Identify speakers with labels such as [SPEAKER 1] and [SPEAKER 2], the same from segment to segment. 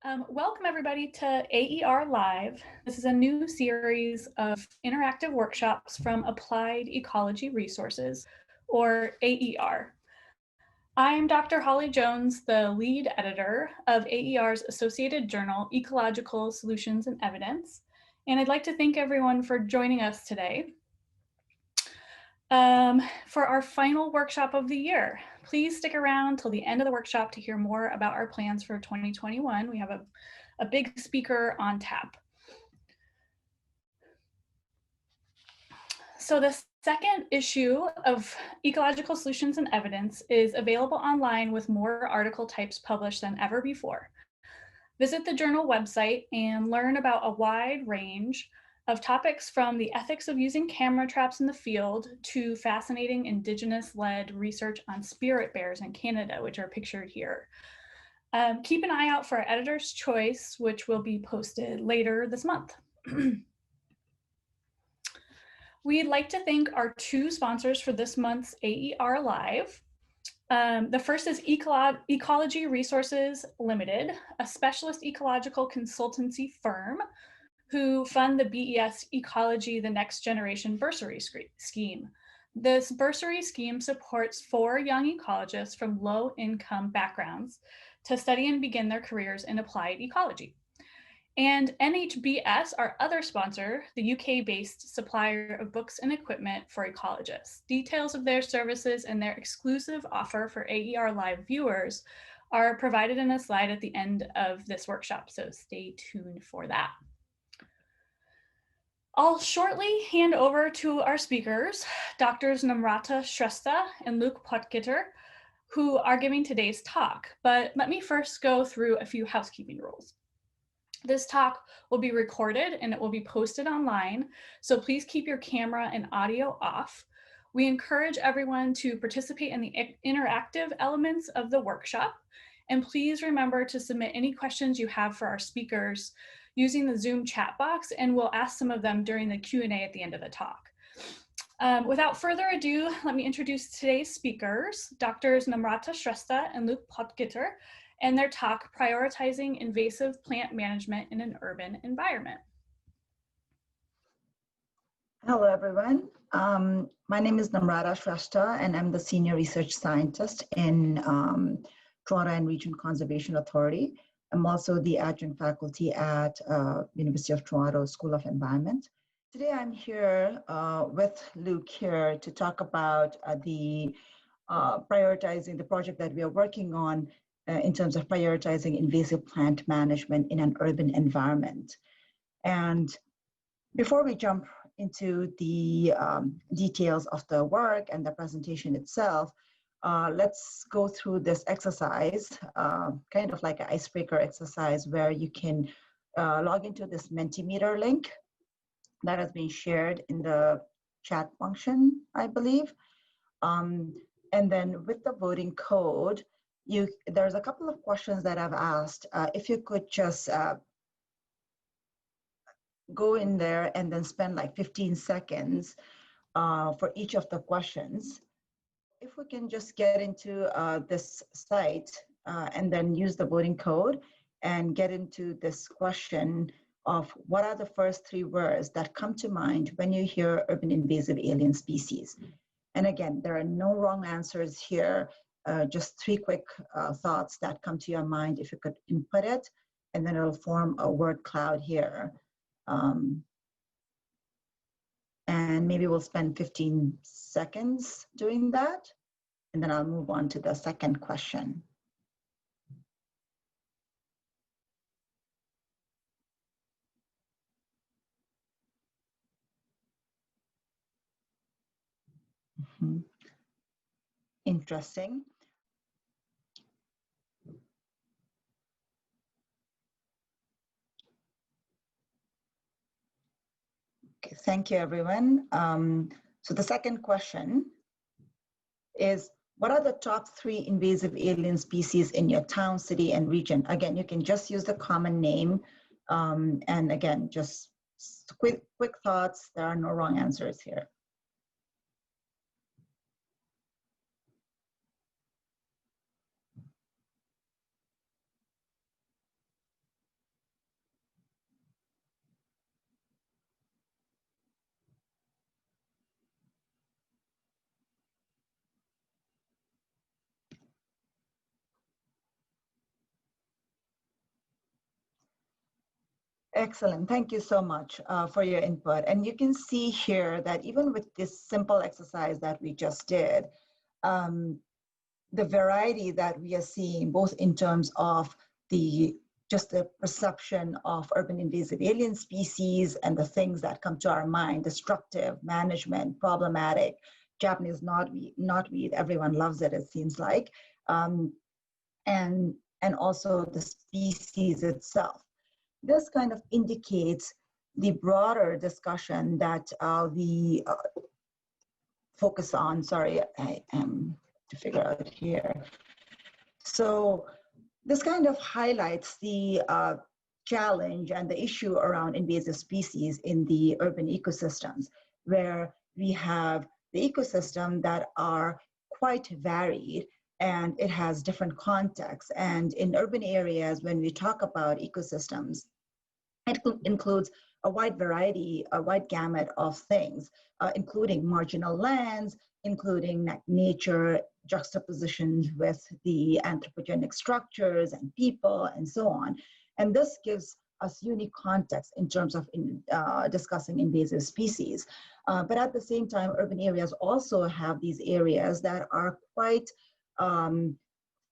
[SPEAKER 1] Welcome everybody to AER Live. This is a new series of interactive workshops from Applied Ecology Resources, or AER. I'm Dr. Holly Jones, the lead editor of AER's associated journal, Ecological Solutions and Evidence, and I'd like to thank everyone for joining us today. For our final workshop of the year. Please stick around till the end of the workshop to hear more about our plans for 2021. We have a big speaker on tap. So the second issue of Ecological Solutions and Evidence is available online with more article types published than ever before. Visit the journal website and learn about a wide range of topics from the ethics of using camera traps in the field to fascinating Indigenous-led research on spirit bears in Canada, which are pictured here. Keep an eye out for our editor's choice, which will be posted later this month. We'd like to thank our two sponsors for this month's AER Live. The first is Ecology Resources Limited, a specialist ecological consultancy firm who fund the BES Ecology the Next Generation bursary scheme. This bursary scheme supports 4 young ecologists from low-income backgrounds to study and begin their careers in applied ecology. And NHBS, our other sponsor, the UK-based supplier of books and equipment for ecologists. Details of their services and their exclusive offer for AER Live viewers are provided in a slide at the end of this workshop, so stay tuned for that. I'll shortly hand over to our speakers, Doctors Namrata Shrestha and Luke Potgieter, who are giving today's talk. But let me first go through a few housekeeping rules. This talk will be recorded and it will be posted online, so please keep your camera and audio off. We encourage everyone to participate in the interactive elements of the workshop, and please remember to submit any questions you have for our speakers using the Zoom chat box, and we'll ask some of them during the Q&A at the end of the talk. Without further ado, let me introduce today's speakers, Doctors Namrata Shrestha and Luke Potgieter, and their talk, Prioritizing Invasive Plant Management in an Urban Environment.
[SPEAKER 2] Hello, everyone. My name is Namrata Shrestha, and I'm the Senior Research Scientist in Toronto and Region Conservation Authority. I'm also the adjunct faculty at University of Toronto School of Environment. Today I'm here with Luke here to talk about prioritizing the project that we are working on in terms of prioritizing invasive plant management in an urban environment. And before we jump into the details of the work and the presentation itself, let's go through this exercise, kind of like an icebreaker exercise where you can log into this Mentimeter link that has been shared in the chat function, I believe. And then with the voting code, there's a couple of questions that I've asked. If you could just go in there and then spend like 15 seconds for each of the questions. If we can just get into this site and then use the voting code and get into this question of what are the first 3 words that come to mind when you hear urban invasive alien species. And again, there are no wrong answers here, just 3 quick thoughts that come to your mind if you could input it, and then it'll form a word cloud here. And maybe we'll spend 15 seconds doing that, and then I'll move on to the second question. Interesting. Okay, thank you, everyone. So the second question is, what are the top 3 invasive alien species in your town, city, and region? Again, you can just use the common name. And again, just quick thoughts. There are no wrong answers here. Excellent. Thank you so much for your input. And you can see here that even with this simple exercise that we just did, the variety that we are seeing, both in terms of just the perception of urban invasive alien species and the things that come to our mind: destructive, management, problematic, Japanese knotweed, everyone loves it, it seems like, and also the species itself. This kind of indicates the broader discussion that we focus on. Sorry, I am to figure out here. So this kind of highlights the challenge and the issue around invasive species in the urban ecosystems, where we have the ecosystem that are quite varied, and it has different contexts. And in urban areas, when we talk about ecosystems, it includes a wide variety, a wide gamut of things, including marginal lands, including nature juxtapositioned with the anthropogenic structures and people and so on. And this gives us unique context in terms of discussing invasive species. But at the same time, urban areas also have these areas that are quite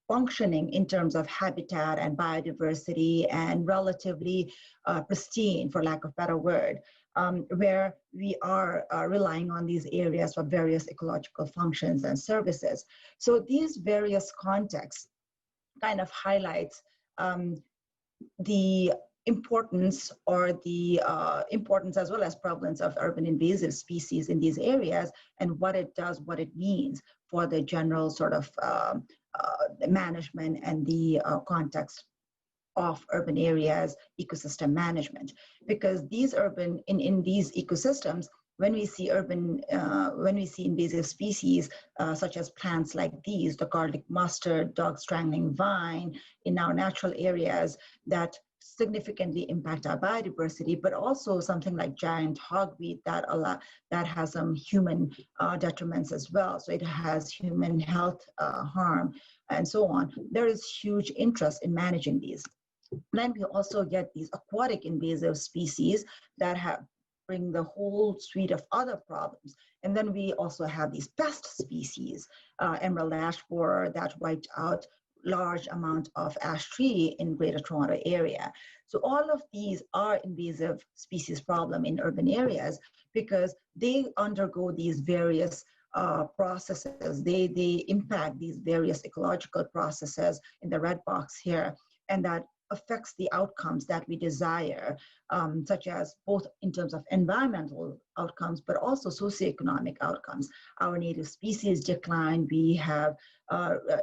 [SPEAKER 2] functioning in terms of habitat and biodiversity and relatively pristine, for lack of a better word, where we are relying on these areas for various ecological functions and services. So these various contexts kind of highlights the importance or the importance as well as prevalence of urban invasive species in these areas, and what it does, what it means for the general sort of management and the context of urban areas ecosystem management. Because these in these ecosystems, when we see invasive species such as plants like these, the garlic mustard, dog strangling vine, in our natural areas that significantly impact our biodiversity, but also something like giant hogweed that has some human detriments as well. So it has human health harm and so on. There is huge interest in managing these. Then we also get these aquatic invasive species that bring the whole suite of other problems. And then we also have these pest species, emerald ash borer that wiped out large amount of ash tree in Greater Toronto area. So all of these are invasive species problem in urban areas because they undergo these various processes. They impact these various ecological processes in the red box here, and that affects the outcomes that we desire, such as both in terms of environmental outcomes, but also socioeconomic outcomes. Our native species decline, we have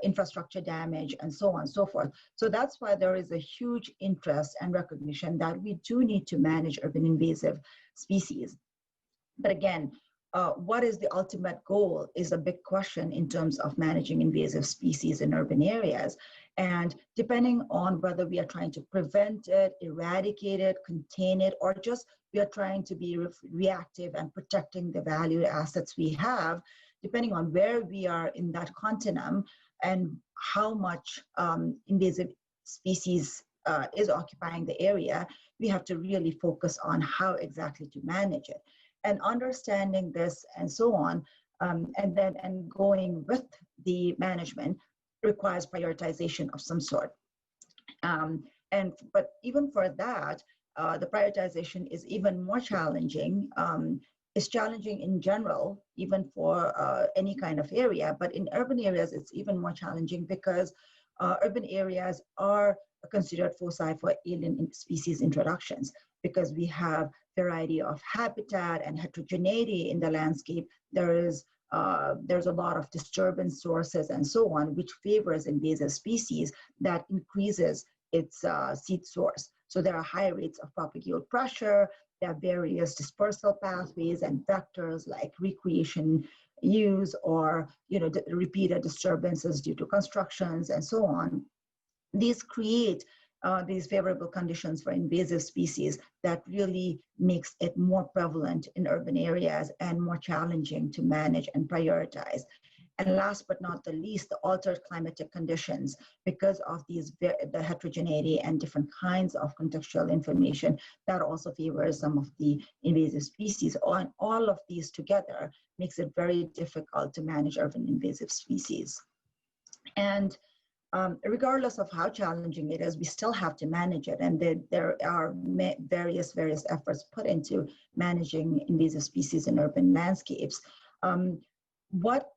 [SPEAKER 2] infrastructure damage, and so on and so forth. So that's why there is a huge interest and recognition that we do need to manage urban invasive species. But again, what is the ultimate goal is a big question in terms of managing invasive species in urban areas. And depending on whether we are trying to prevent it, eradicate it, contain it, or just we are trying to be reactive and protecting the valued assets we have, depending on where we are in that continuum and how much invasive species is occupying the area, we have to really focus on how exactly to manage it. And understanding this and so on, and going with the management requires prioritization of some sort. But even for that, the prioritization is even more challenging. It's challenging in general, even for any kind of area, but in urban areas, it's even more challenging because urban areas are considered foci for alien species introductions, because we have variety of habitat and heterogeneity in the landscape. There's a lot of disturbance sources and so on, which favors invasive species that increases its seed source. So there are high rates of propagule pressure. There are various dispersal pathways and vectors like recreation use or repeated disturbances due to constructions and so on. These create these favorable conditions for invasive species that really makes it more prevalent in urban areas and more challenging to manage and prioritize. And last but not the least, the altered climatic conditions, because of the heterogeneity and different kinds of contextual information, that also favors some of the invasive species. All of these together makes it very difficult to manage urban invasive species. And regardless of how challenging it is, we still have to manage it. And there are various efforts put into managing invasive species in urban landscapes. What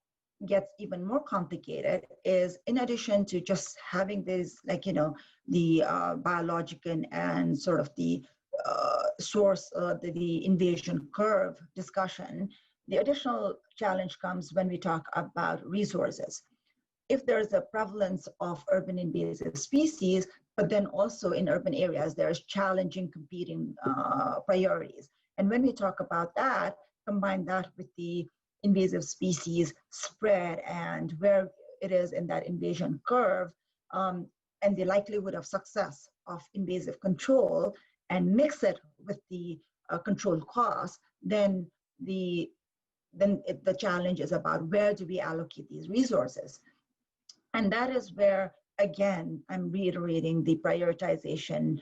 [SPEAKER 2] gets even more complicated is, in addition to just having this, like, the biological and sort of the source, the invasion curve discussion, the additional challenge comes when we talk about resources. If there's a prevalence of urban invasive species, but then also in urban areas, there's challenging competing priorities. And when we talk about that, combine that with the invasive species spread and where it is in that invasion curve, and the likelihood of success of invasive control, and mix it with the control costs, then the challenge is about where do we allocate these resources. And that is where, again, I'm reiterating the prioritization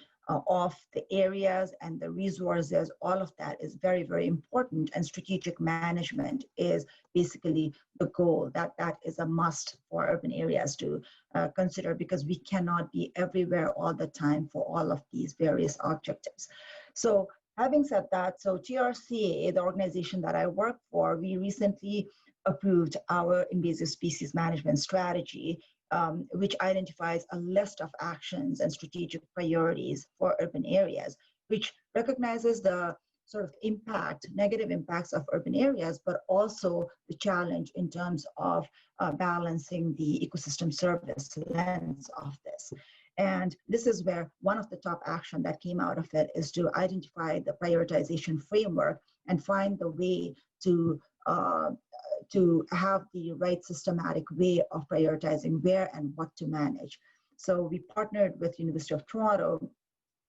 [SPEAKER 2] of the areas and the resources. All of that is very, very important. And strategic management is basically the goal. That is a must for urban areas to consider, because we cannot be everywhere all the time for all of these various objectives. So having said that, so TRCA, the organization that I work for, we recently approved our invasive species management strategy, which identifies a list of actions and strategic priorities for urban areas, which recognizes the sort of negative impacts of urban areas, but also the challenge in terms of balancing the ecosystem service lens of this. And this is where one of the top action that came out of it is to identify the prioritization framework and find the way to have the right systematic way of prioritizing where and what to manage. So we partnered with University of Toronto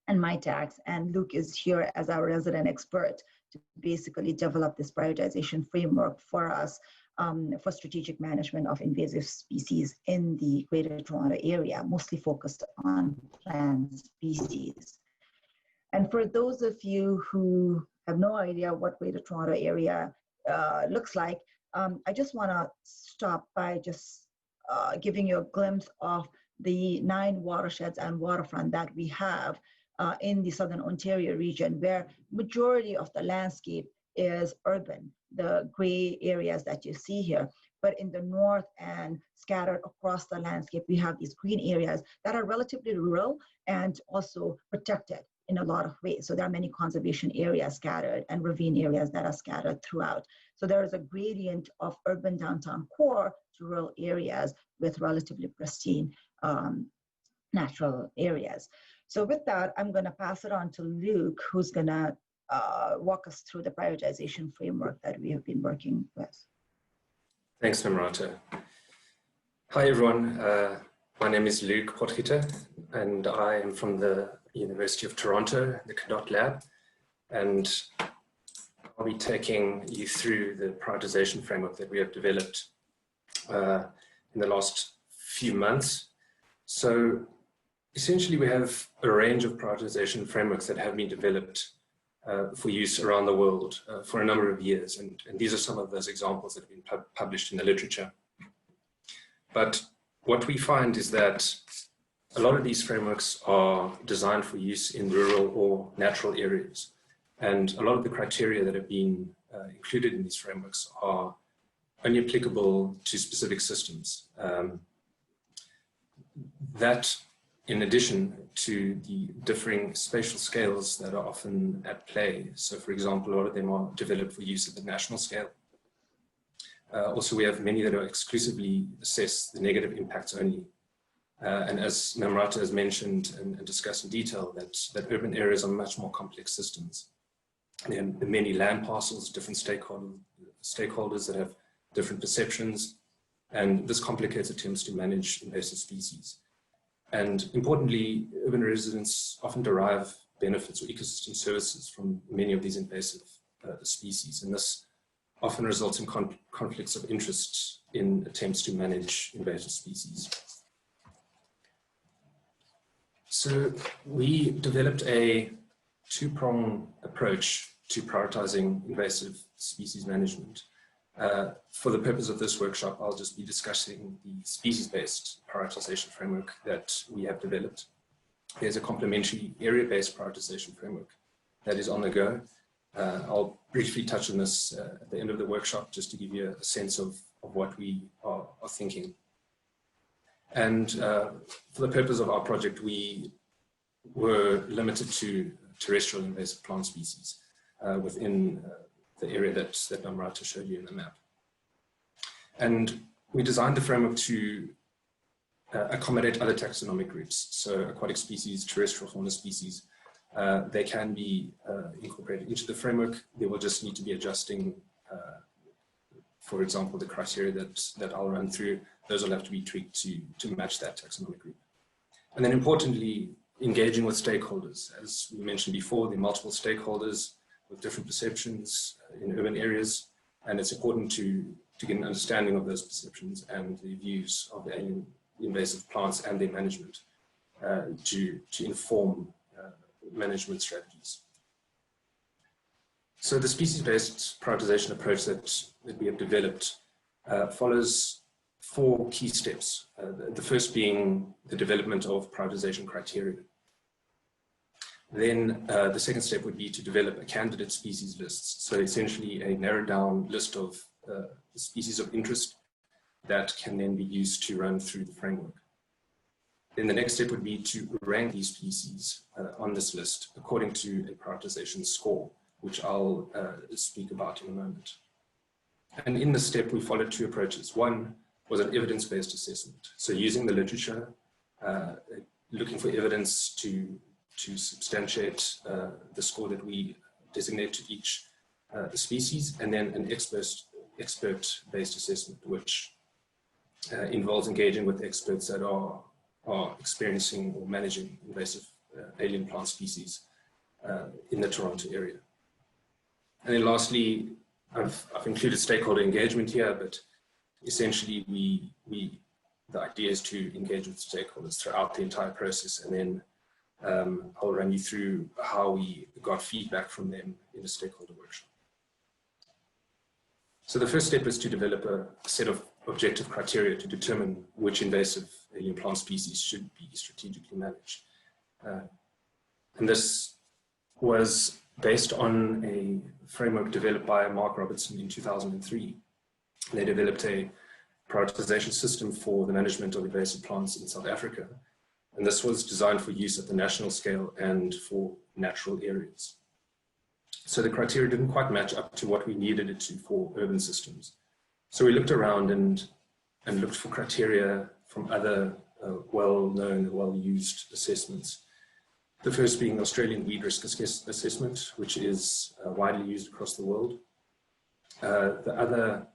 [SPEAKER 2] and Mitacs, and Luke is here as our resident expert to basically develop this prioritization framework for us for strategic management of invasive species in the Greater Toronto area, mostly focused on plant species. And for those of you who have no idea what Greater Toronto area looks like, I just want to stop by just giving you a glimpse of the 9 watersheds and waterfront that we have in the Southern Ontario region, where majority of the landscape is urban, the gray areas that you see here. But in the north and scattered across the landscape, we have these green areas that are relatively rural and also protected in a lot of ways. So there are many conservation areas scattered and ravine areas that are scattered throughout. So there is a gradient of urban downtown core to rural areas with relatively pristine natural areas. So with that, I'm going to pass it on to Luke, who's going to walk us through the prioritization framework that we have been working with.
[SPEAKER 3] Thanks, Namrata. Hi, everyone. My name is Luke Potgieter, and I am from the University of Toronto, the Cadot Lab, and I'll be taking you through the prioritization framework that we have developed in the last few months. So essentially, we have a range of prioritization frameworks that have been developed for use around the world for a number of years. And these are some of those examples that have been published in the literature. But what we find is that a lot of these frameworks are designed for use in rural or natural areas. And a lot of the criteria that have been included in these frameworks are only applicable to specific systems. That, in addition to the differing spatial scales that are often at play. So for example, a lot of them are developed for use at the national scale. Also, we have many that are exclusively assess the negative impacts only. And as Namrata has mentioned and discussed in detail, that urban areas are much more complex systems. There are many land parcels, different stakeholders that have different perceptions, and this complicates attempts to manage invasive species. And importantly, urban residents often derive benefits or ecosystem services from many of these invasive species, and this often results in conflicts of interest in attempts to manage invasive species. So we developed a two-pronged approach to prioritizing invasive species management. For the purpose of this workshop, I'll just be discussing the species-based prioritization framework that we have developed. There's a complementary area-based prioritization framework that is on the go. I'll briefly touch on this at the end of the workshop, just to give you a sense of what we are thinking. And for the purpose of our project, we were limited to terrestrial invasive plant species within the area that Namrata showed you in the map. And we designed the framework to accommodate other taxonomic groups, so aquatic species, terrestrial fauna species. They can be incorporated into the framework. They will just need to be adjusting, for example, the criteria that I'll run through. Those will have to be tweaked to match that taxonomic group. And then importantly, engaging with stakeholders. As we mentioned before, there are multiple stakeholders with different perceptions in urban areas, and it's important to get an understanding of those perceptions and the views of the alien invasive plants and their management to inform management strategies. So the species-based prioritization approach that we have developed follows 4 key steps. The first being the development of prioritization criteria. Then the second step would be to develop a candidate species list. So essentially a narrowed down list of species of interest that can then be used to run through the framework. Then the next step would be to rank these species on this list according to a prioritization score, which I'll speak about in a moment. And in this step, we followed 2 approaches. One was an evidence-based assessment. So using the literature, looking for evidence to substantiate the score that we designate to each species, and then an expert-based assessment, which involves engaging with experts that are experiencing or managing invasive alien plant species in the Toronto area. And then lastly, I've included stakeholder engagement here, but essentially the idea is to engage with stakeholders throughout the entire process, and then I'll run you through how we got feedback from them in a stakeholder workshop. So the first step is to develop a set of objective criteria to determine which invasive alien plant species should be strategically managed. And this was based on a framework developed by Mark Robertson in 2003. They developed a prioritization system for the management of invasive plants in South Africa. And this was designed for use at the national scale and for natural areas. So the criteria didn't quite match up to what we needed it to for urban systems. So we looked around and looked for criteria from other well-known, well-used assessments. The first being the Australian Weed Risk Assessment, which is widely used across the world. The other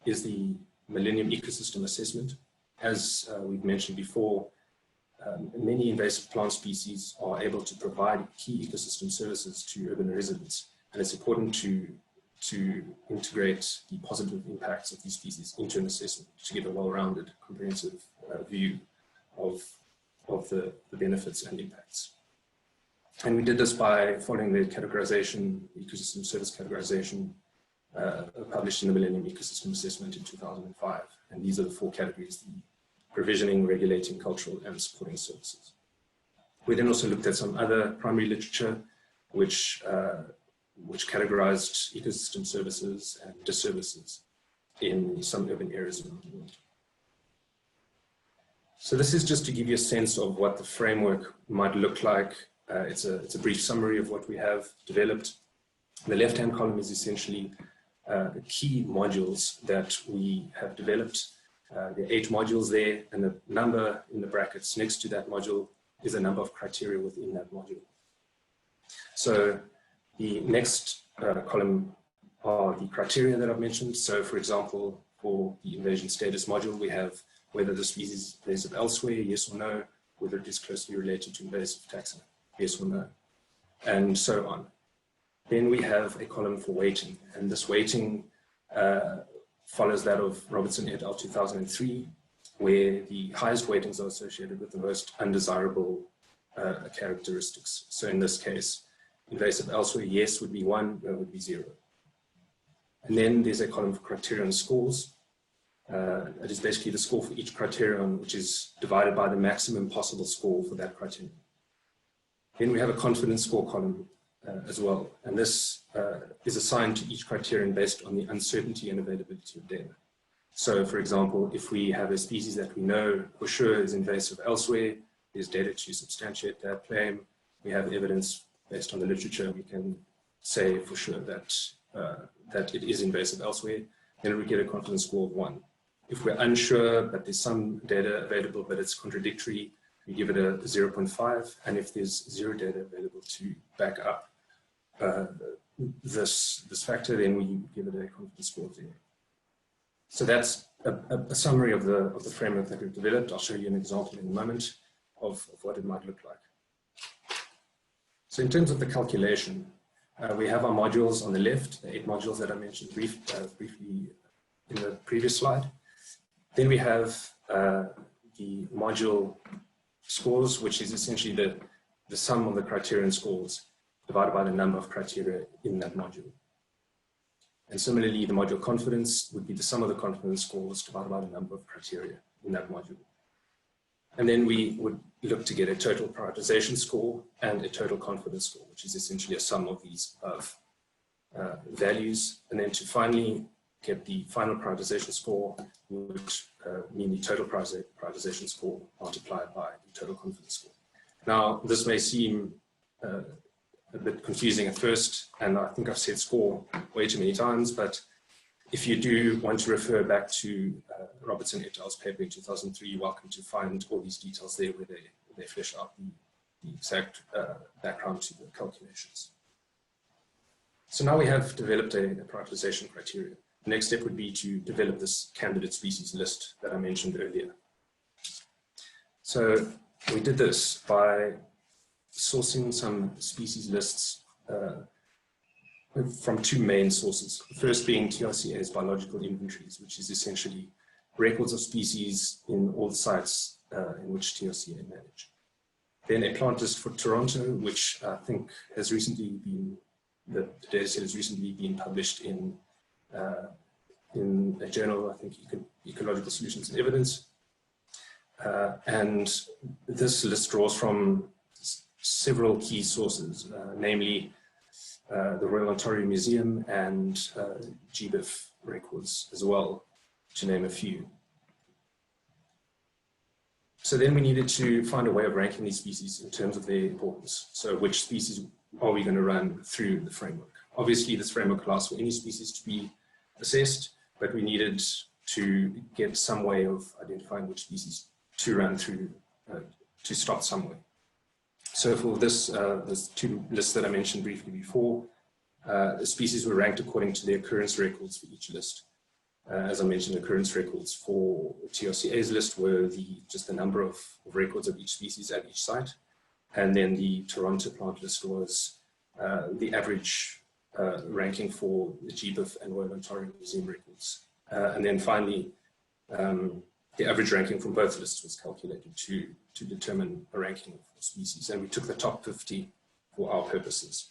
[SPEAKER 3] is the Millennium Ecosystem Assessment. As we've mentioned before, many invasive plant species are able to provide key ecosystem services to urban residents, and it's important to integrate the positive impacts of these species into an assessment to get a well-rounded, comprehensive view of the benefits and impacts. And we did this by following the categorization, ecosystem service categorization published in the Millennium Ecosystem Assessment in 2005. And these are the 4 categories: the provisioning, regulating, cultural, and supporting services. We then also looked at some other primary literature, which categorized ecosystem services and disservices in some urban areas around the world. So this is just to give you a sense of what the framework might look like. It's a brief summary of what we have developed. The left-hand column is essentially the key modules that we have developed. There are 8 modules there, and the number in the brackets next to that module is a number of criteria within that module. So the next column are the criteria that I've mentioned. So for example, for the invasion status module, we have whether the species is invasive elsewhere, yes or no, whether it is closely related to invasive taxa, yes or no, and so on. Then we have a column for weighting, and this weighting follows that of Robertson et al. 2003, where the highest weightings are associated with the most undesirable characteristics. So in this case, invasive elsewhere, yes would be 1, no would be 0. And then there's a column for criterion scores. It is basically the score for each criterion, which is divided by the maximum possible score for that criterion. Then we have a confidence score column as well. And this is assigned to each criterion based on the uncertainty and availability of data. So for example, if we have a species that we know for sure is invasive elsewhere, there's data to substantiate that claim. We have evidence based on the literature. We can say for sure that, that it is invasive elsewhere. Then we get a confidence score of 1. If we're unsure, but there's some data available, but it's contradictory, we give it a 0.5. And if there's 0 data available to back up this factor, then we give it a confidence score of 0. So that's a summary of the framework that we've developed. I'll show you an example in a moment of what it might look like. So in terms of the calculation, we have our modules on the left, the 8 modules that I mentioned briefly in the previous slide. Then we have the module scores, which is essentially the sum of the criterion scores divided by the number of criteria in that module. And similarly, the module confidence would be the sum of the confidence scores divided by the number of criteria in that module. And then we would look to get a total prioritization score and a total confidence score, which is essentially a sum of these above values. And then to finally get the final prioritization score, would mean the total prioritization score multiplied by the total confidence score. Now, this may seem a bit confusing at first, and I think I've said score way too many times, but if you do want to refer back to Robertson et al.'s paper in 2003, you're welcome to find all these details there where they flesh out the exact background to the calculations. So now we have developed a prioritization criteria. The next step would be to develop this candidate species list that I mentioned earlier. So we did this by sourcing some species lists from 2 main sources. The first being TRCA's biological inventories, which is essentially records of species in all the sites in which TRCA manage. Then a plant list for Toronto, which I think has recently been, the data set has recently been published in a journal, I think, Ecological Solutions and Evidence. And this list draws from several key sources, namely the Royal Ontario Museum and GBIF records as well, to name a few. So then we needed to find a way of ranking these species in terms of their importance. So which species are we going to run through the framework? Obviously, this framework allows for any species to be assessed, but we needed to get some way of identifying which species to run through to start somewhere. So for this, there's 2 lists that I mentioned briefly before. The species were ranked according to the occurrence records for each list. As I mentioned, occurrence records for TRCA's list were just the number of records of each species at each site. And then the Toronto plant list was the average ranking for the GBIF and Royal Ontario Museum records. And then finally, the average ranking from both lists was calculated to determine a ranking of species. And we took the top 50 for our purposes.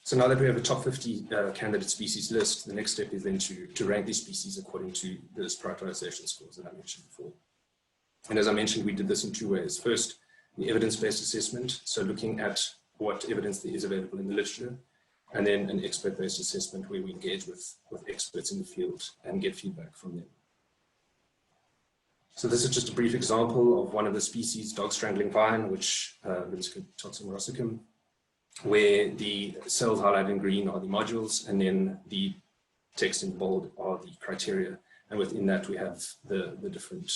[SPEAKER 3] So now that we have a top 50 candidate species list, the next step is then to rank these species according to those prioritization scores that I mentioned before. And as I mentioned, we did this in 2 ways. First, the evidence-based assessment, so looking at what evidence there is available in the literature, and then an expert-based assessment where we engage with experts in the field and get feedback from them. So this is just a brief example of one of the species, dog strangling vine, which Toxin rossicum, where the cells highlighted in green are the modules, and then the text in bold are the criteria. And within that, we have the different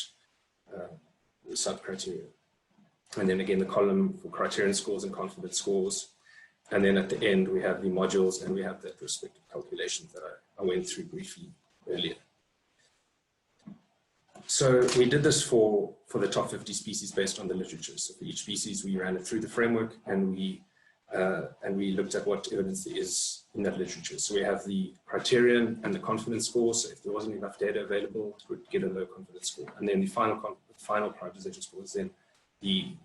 [SPEAKER 3] sub-criteria. And then again, the column for criterion scores and confidence scores. And then at the end, we have the modules and we have the respective calculations that I went through briefly earlier. So we did this for the top 50 species based on the literature. So for each species, we ran it through the framework and we and we looked at what evidence there is in that literature. So we have the criterion and the confidence score. So if there wasn't enough data available, it would get a low confidence score. And then the final prioritization score is then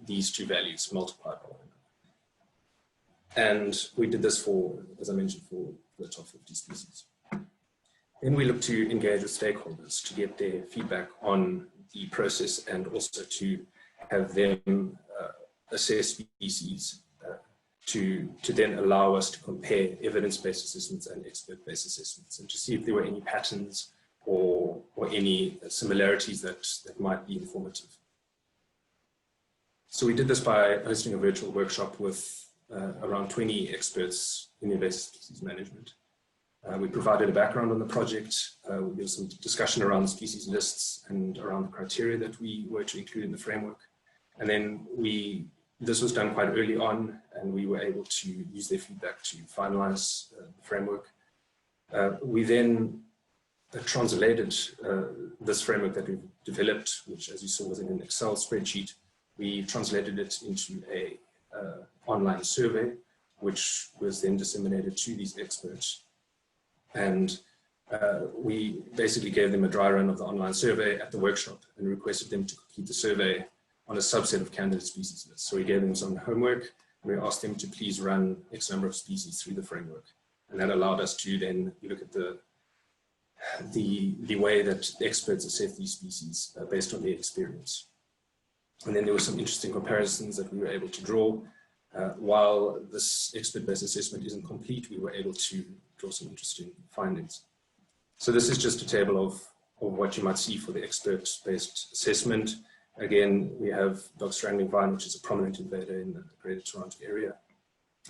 [SPEAKER 3] these two values multiplied by one another. And we did this for, as I mentioned, for the top 50 species. Then we look to engage with stakeholders to get their feedback on the process and also to have them assess species to then allow us to compare evidence-based assessments and expert-based assessments and to see if there were any patterns or any similarities that might be informative. So we did this by hosting a virtual workshop with around 20 experts in invasive species management. We provided a background on the project. We did some discussion around the species lists and around the criteria that we were to include in the framework. And then this was done quite early on, and we were able to use their feedback to finalize the framework. We then translated this framework that we've developed, which as you saw was in an Excel spreadsheet. We translated it into a online survey, which was then disseminated to these experts. And we basically gave them a dry run of the online survey at the workshop and requested them to complete the survey on a subset of candidate species lists. So we gave them some homework, and we asked them to please run X number of species through the framework. And that allowed us to then look at the way that experts assess these species based on their experience. And then there were some interesting comparisons that we were able to draw. While this expert-based assessment isn't complete, we were able to draw some interesting findings. So this is just a table of what you might see for the expert-based assessment. Again, we have dog strangling vine, which is a prominent invader in the Greater Toronto area.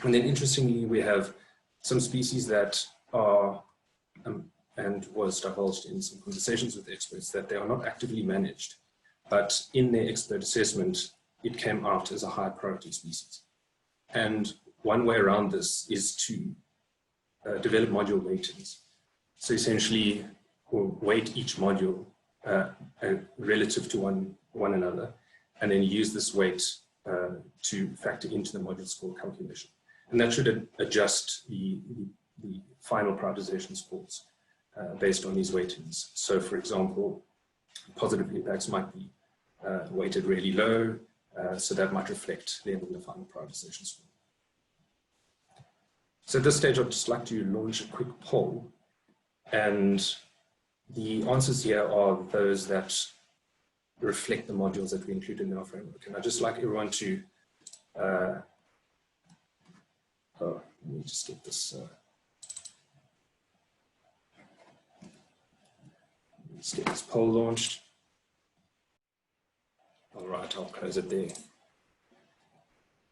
[SPEAKER 3] And then interestingly, we have some species that are, and was divulged in some conversations with experts, that they are not actively managed, but in their expert assessment, it came out as a high priority species. And one way around this is to develop module weightings. So essentially, we'll weight each module relative to one another, and then use this weight to factor into the module score calculation. And that should adjust the final prioritization scores based on these weightings. So for example, positive impacts might be weighted really low, so that might reflect then in the final prioritization score. So at this stage, I'd just like to launch a quick poll, and the answers here are those that reflect the modules that we included in our framework. And I'd just like everyone to, let me just get this, let's get this poll launched. All right, I'll close it there.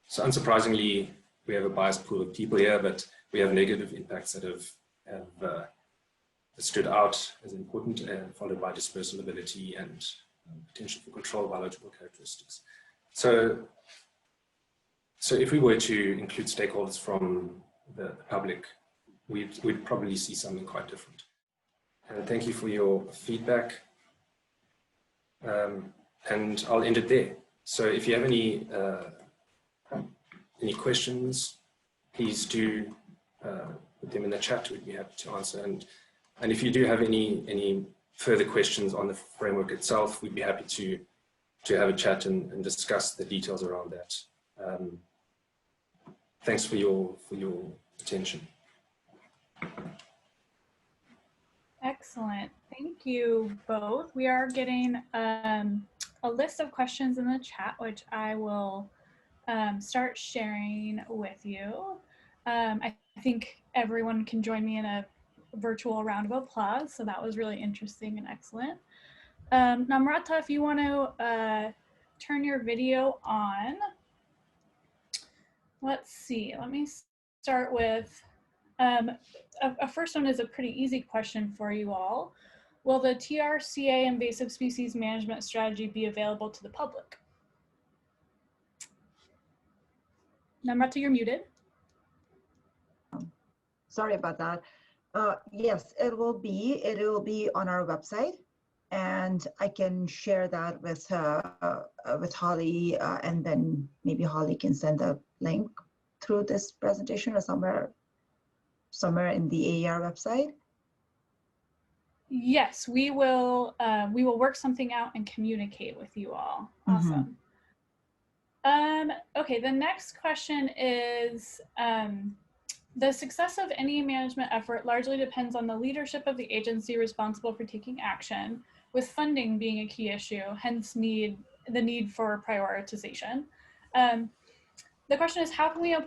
[SPEAKER 3] So unsurprisingly, we have a biased pool of people here, but we have negative impacts that have stood out as important, followed by dispersal ability and potential for control biological characteristics. So if we were to include stakeholders from the public, we'd probably see something quite different. And thank you for your feedback. And I'll end it there. So if you have any questions, please do put them in the chat. We'd be happy to answer. And if you do have any further questions on the framework itself, we'd be happy to have a chat and discuss the details around that. Thanks for your attention.
[SPEAKER 1] Excellent. Thank you both. We are getting a list of questions in the chat, which I will start sharing with you. I think everyone can join me in a virtual round of applause. So that was really interesting and excellent. Namrata, if you want to turn your video on. Let's see, let me start with, a first one is a pretty easy question for you all. Will the TRCA invasive species management strategy be available to the public? Namrata, you're muted.
[SPEAKER 2] Sorry about that. Yes, it will be on our website, and I can share that with Holly, and then maybe Holly can send a link through this presentation or somewhere in the AER website?
[SPEAKER 1] Yes, we will work something out and communicate with you all. Awesome. Okay, the next question is, the success of any management effort largely depends on the leadership of the agency responsible for taking action, with funding being a key issue, hence the need for prioritization. The question is, how can we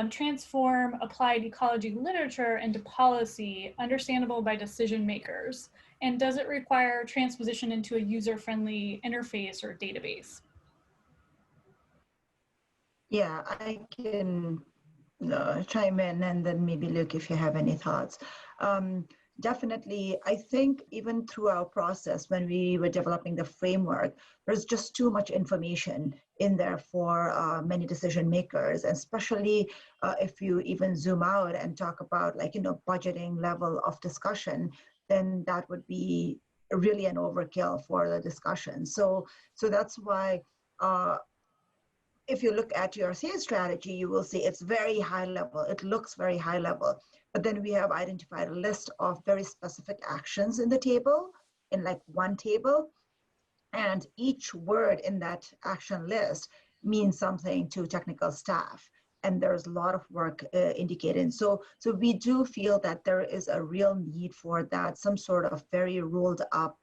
[SPEAKER 1] transform applied ecology literature into policy understandable by decision makers? And does it require transposition into a user-friendly interface or database?
[SPEAKER 2] Yeah, I can chime in, and then maybe Luke, if you have any thoughts. Definitely, I think even through our process, when we were developing the framework, there's just too much information in there for many decision makers, and especially if you even zoom out and talk about, like, budgeting level of discussion, then that would be really an overkill for the discussion. So that's why if you look at your sales strategy, you will see it's very high level. It looks very high level. But then we have identified a list of very specific actions in the table, in like one table. And each word in that action list means something to technical staff. And there's a lot of work indicated. So we do feel that there is a real need for that, some sort of very rolled up,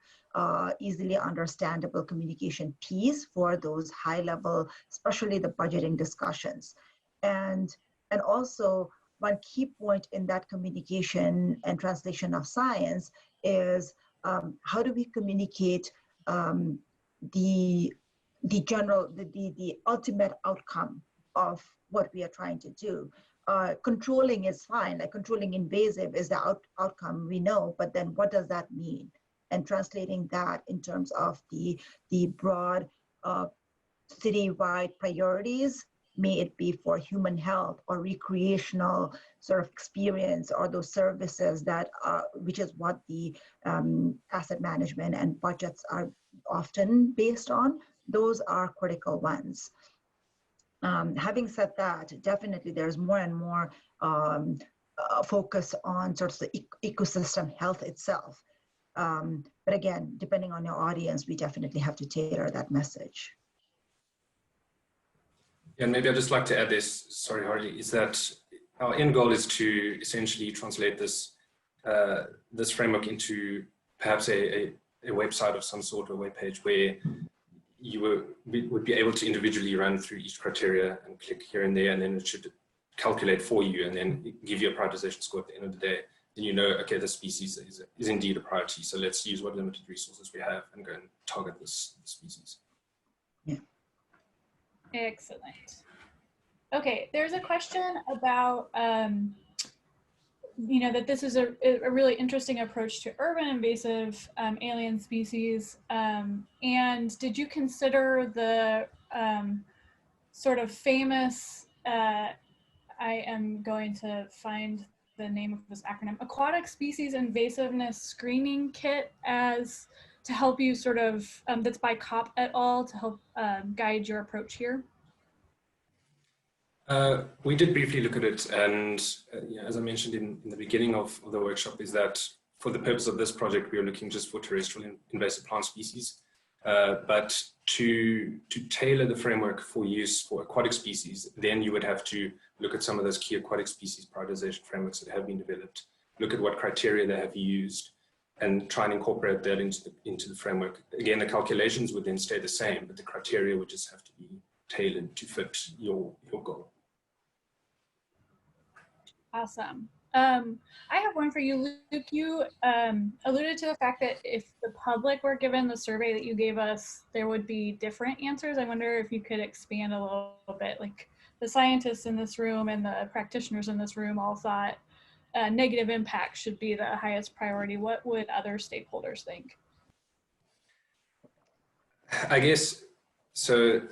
[SPEAKER 2] easily understandable communication piece for those high level, especially the budgeting discussions. And also one key point in that communication and translation of science is how do we communicate the ultimate outcome of what we are trying to do. Controlling is fine, like controlling invasive is the outcome we know, but then what does that mean? And translating that in terms of the broad citywide priorities, may it be for human health or recreational sort of experience or those services that which is what the asset management and budgets are often based on. Those are critical ones. Having said that, definitely there's more and more focus on sort of the ecosystem health itself. But again, depending on your audience, we definitely have to tailor that message.
[SPEAKER 3] And maybe I'd just like to add this, sorry, Harley, is that our end goal is to essentially translate this this framework into perhaps a website of some sort, or a web page where you would be able to individually run through each criteria and click here and there, and then it should calculate for you and then give you a prioritization score at the end of the day. Then you know, okay, this species is indeed a priority, so let's use what limited resources we have and go and target this species.
[SPEAKER 2] Yeah.
[SPEAKER 1] Excellent. Okay, there's a question about, that this is a really interesting approach to urban invasive alien species. And did you consider the sort of famous, I am going to find the name of this acronym, Aquatic Species Invasiveness Screening Kit, as to help you sort of, that's by Kopp et al., to help guide your approach here?
[SPEAKER 3] We did briefly look at it, and as I mentioned in the beginning of the workshop, is that for the purpose of this project, we are looking just for terrestrial invasive plant species. But to tailor the framework for use for aquatic species, then you would have to look at some of those key aquatic species prioritization frameworks that have been developed, look at what criteria they have used, and try and incorporate that into the framework. Again, the calculations would then stay the same, but the criteria would just have to be tailored to fit your goal.
[SPEAKER 1] Awesome. I have one for you, Luke. You alluded to the fact that if the public were given the survey that you gave us, there would be different answers. I wonder if you could expand a little bit. Like, the scientists in this room and the practitioners in this room all thought negative impact should be the highest priority. What would other stakeholders think?
[SPEAKER 3] I guess, so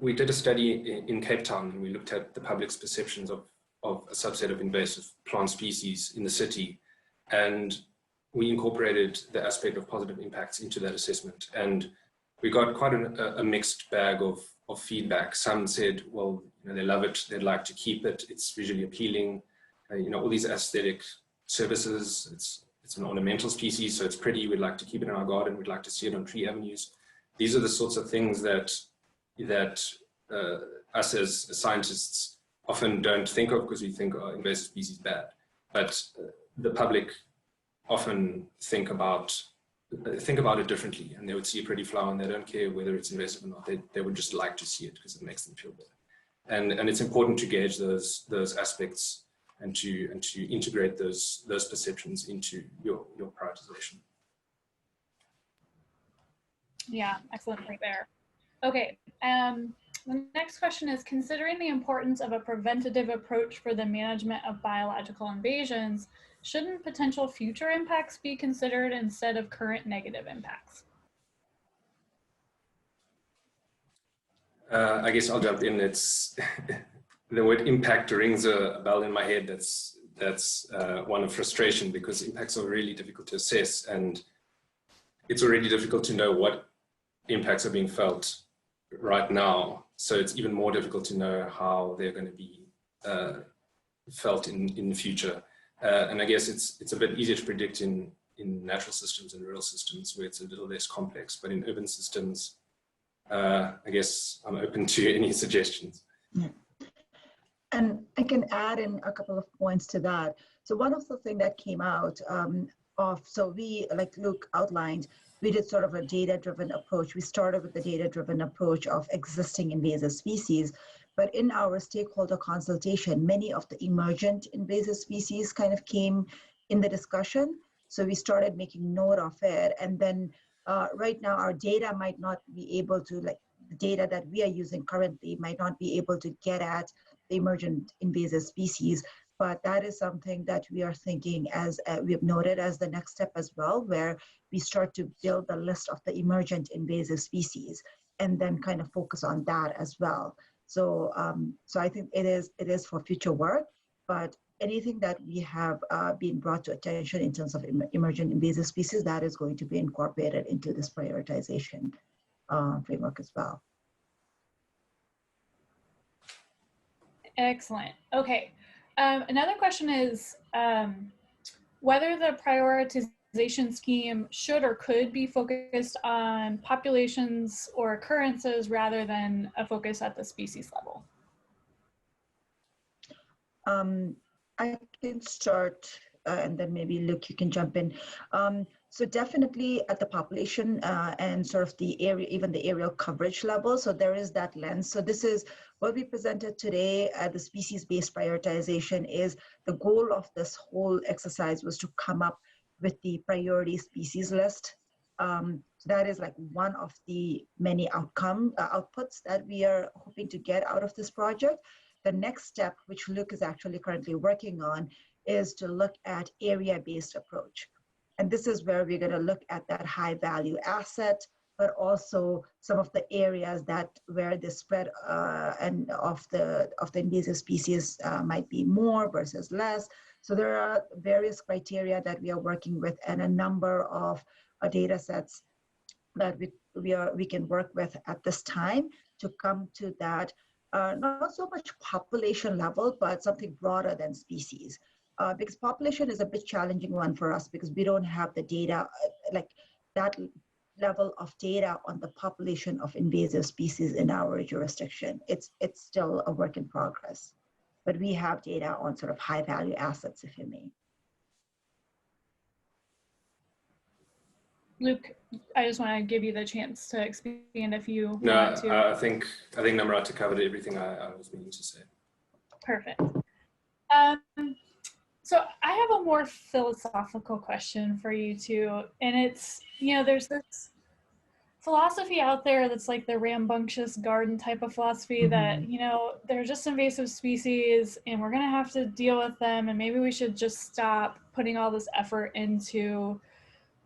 [SPEAKER 3] we did a study in Cape Town, and we looked at the public's perceptions of a subset of invasive plant species in the city, and we incorporated the aspect of positive impacts into that assessment. And we got quite a mixed bag of feedback. Some said, well, they love it, they'd like to keep it, it's visually appealing, all these aesthetic services, it's an ornamental species, so it's pretty, we'd like to keep it in our garden, we'd like to see it on tree avenues. These are the sorts of things that us as scientists often don't think of, because we think, oh, invasive species bad. But the public often think about it differently, and they would see a pretty flower and they don't care whether it's invasive or not. They would just like to see it because it makes them feel better. And it's important to gauge those aspects and to integrate those perceptions into your prioritization.
[SPEAKER 1] Yeah, excellent point there. Okay, the next question is, considering the importance of a preventative approach for the management of biological invasions, shouldn't potential future impacts be considered instead of current negative impacts?
[SPEAKER 3] I guess I'll jump in. It's the word impact rings a bell in my head. That's one of frustration, because impacts are really difficult to assess, and it's already difficult to know what impacts are being felt right now. So it's even more difficult to know how they're going to be felt in the future. And I guess it's a bit easier to predict in natural systems and rural systems where it's a little less complex, but in urban systems, I guess I'm open to any suggestions.
[SPEAKER 2] Yeah. And I can add in a couple of points to that. So one of the things that came out so we, like Luke outlined, we did sort of a data-driven approach. We started with the data-driven approach of existing invasive species, but in our stakeholder consultation, many of the emergent invasive species kind of came in the discussion. So we started making note of it. And then right now our data might not be able to, like the data that we are using currently might not be able to get at the emergent invasive species, but that is something that we are thinking, as we have noted, as the next step as well, where we start to build the list of the emergent invasive species and then kind of focus on that as well. So, so I think it is for future work, but anything that we have been brought to attention in terms of emergent invasive species, that is going to be incorporated into this prioritization framework as well.
[SPEAKER 1] Excellent. Okay. Another question is whether the prioritization scheme should or could be focused on populations or occurrences rather than a focus at the species level.
[SPEAKER 2] I can start and then maybe Luke, you can jump in. So definitely at the population and sort of the area, even the aerial coverage level. So there is that lens. So this is what we presented today at the species-based prioritization. Is the goal of this whole exercise was to come up with the priority species list. So that is like one of the many outputs that we are hoping to get out of this project. The next step, which Luke is actually currently working on, is to look at area-based approach. And this is where we're going to look at that high value asset, but also some of the areas that where the spread and of the invasive species might be more versus less. So there are various criteria that we are working with and a number of data sets that we can work with at this time to come to that, not so much population level, but something broader than species. Because population is a bit challenging one for us because we don't have the data, like that level of data on the population of invasive species in our jurisdiction. It's still a work in progress, but we have data on sort of high value assets, if you may.
[SPEAKER 1] Luke, I just want to give you the chance to expand if you
[SPEAKER 3] want
[SPEAKER 1] to.
[SPEAKER 3] I think Namrata covered everything I was meaning to say.
[SPEAKER 1] Perfect. So I have a more philosophical question for you two, and it's, there's this philosophy out there that's like the rambunctious garden type of philosophy that, they're just invasive species and we're going to have to deal with them, and maybe we should just stop putting all this effort into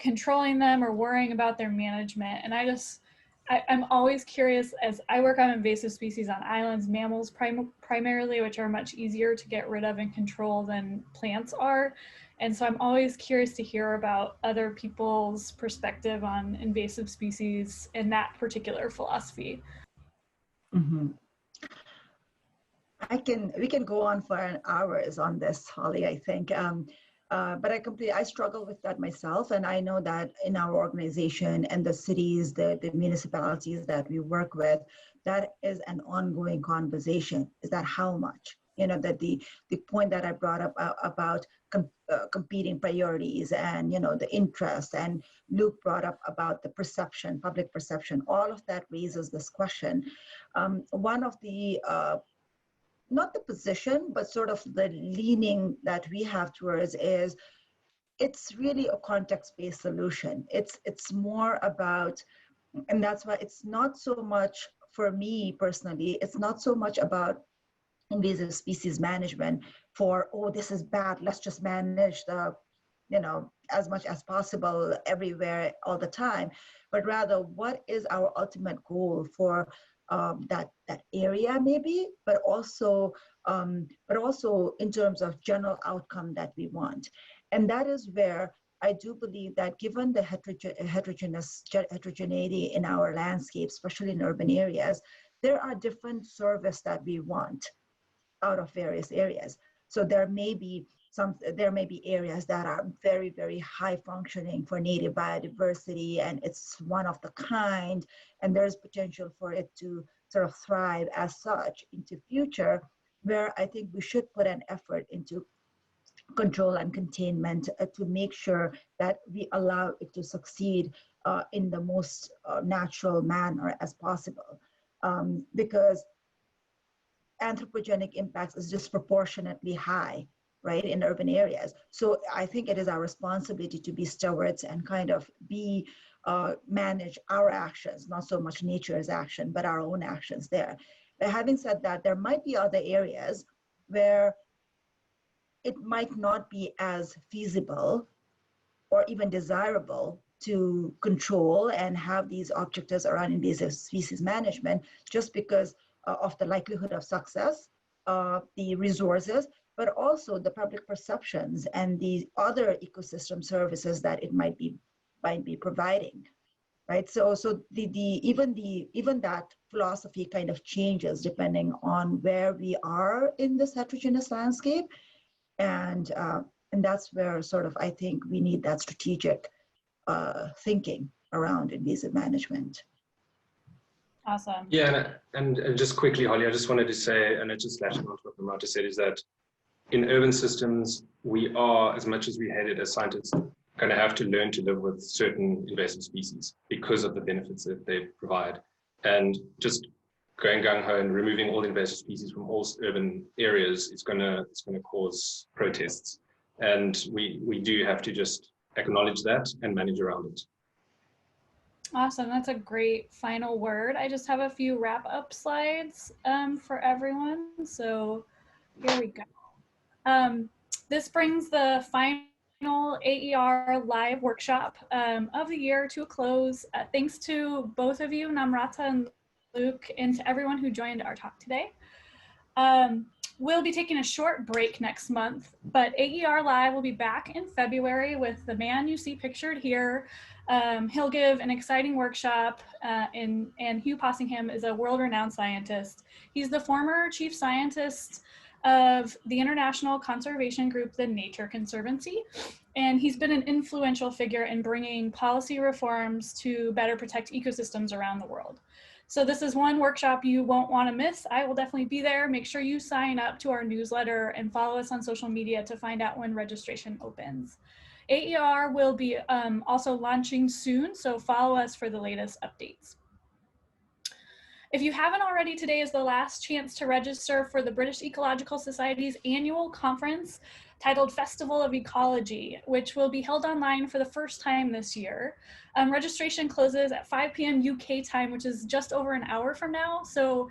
[SPEAKER 1] controlling them or worrying about their management. And I'm always curious, as I work on invasive species on islands, mammals primarily, which are much easier to get rid of and control than plants are. And so I'm always curious to hear about other people's perspective on invasive species and that particular philosophy.
[SPEAKER 2] Mm-hmm. We can go on for hours on this, Holly, I think. But I struggle with that myself. And I know that in our organization and the cities, the municipalities that we work with, that is an ongoing conversation. Is that how much? That the point that I brought up about competing priorities and, the interest, and Luke brought up about the perception, public perception, all of that raises this question. One of the not the position, but sort of the leaning that we have towards is it's really a context-based solution. It's more about, and that's why it's not so much, for me personally, it's not so much about invasive species management for, oh, this is bad, let's just manage the, as much as possible everywhere all the time, but rather what is our ultimate goal for that area maybe, but also in terms of general outcome that we want. And that is where I do believe that given the heterogeneity in our landscape, especially in urban areas, there are different service that we want out of various areas. So there may be areas that are very, very high functioning for native biodiversity, and it's one of the kind, and there's potential for it to sort of thrive as such into future, where I think we should put an effort into control and containment to make sure that we allow it to succeed in the most natural manner as possible. Because anthropogenic impacts is disproportionately high, right, in urban areas. So I think it is our responsibility to be stewards and kind of manage our actions, not so much nature's action, but our own actions there. But having said that, there might be other areas where it might not be as feasible or even desirable to control and have these objectives around invasive species management, just because of the likelihood of success, the resources, but also the public perceptions and the other ecosystem services that it might be providing, right? So even that philosophy kind of changes depending on where we are in this heterogeneous landscape, and that's where sort of I think we need that strategic thinking around invasive management.
[SPEAKER 1] Awesome.
[SPEAKER 3] Yeah, and just quickly, Holly, I just wanted to say, and it just latching on to what Namrata said, is that in urban systems, we are, as much as we hate it as scientists, going to have to learn to live with certain invasive species because of the benefits that they provide. And just going gung-ho and removing all invasive species from all urban areas is going to cause protests. And we do have to just acknowledge that and manage around it.
[SPEAKER 1] Awesome. That's a great final word. I just have a few wrap-up slides for everyone. So here we go. This brings the final AER live workshop of the year to a close. Thanks to both of you, Namrata and Luke, and to everyone who joined our talk today. We'll be taking a short break next month, but AER Live will be back in February with the man you see pictured here. He'll give an exciting workshop, and Hugh Possingham is a world-renowned scientist. He's the former chief scientist of the international conservation group, the Nature Conservancy, and he's been an influential figure in bringing policy reforms to better protect ecosystems around the world. So this is one workshop you won't want to miss. I will definitely be there. Make sure you sign up to our newsletter and follow us on social media to find out when registration opens. AER will be also launching soon, so follow us for the latest updates. If you haven't already, today is the last chance to register for the British Ecological Society's annual conference titled Festival of Ecology, which will be held online for the first time this year. Registration closes at 5 p.m. UK time, which is just over an hour from now. So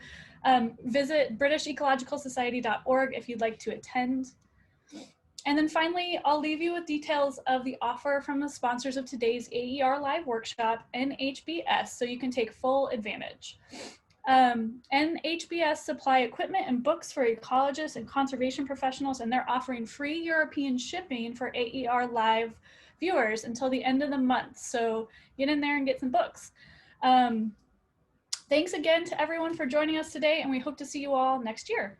[SPEAKER 1] visit BritishEcologicalSociety.org if you'd like to attend. And then finally, I'll leave you with details of the offer from the sponsors of today's AER Live workshop, NHBS, so you can take full advantage. NHBS supply equipment and books for ecologists and conservation professionals, and they're offering free European shipping for AER Live viewers until the end of the month. So get in there and get some books. Thanks again to everyone for joining us today, and we hope to see you all next year.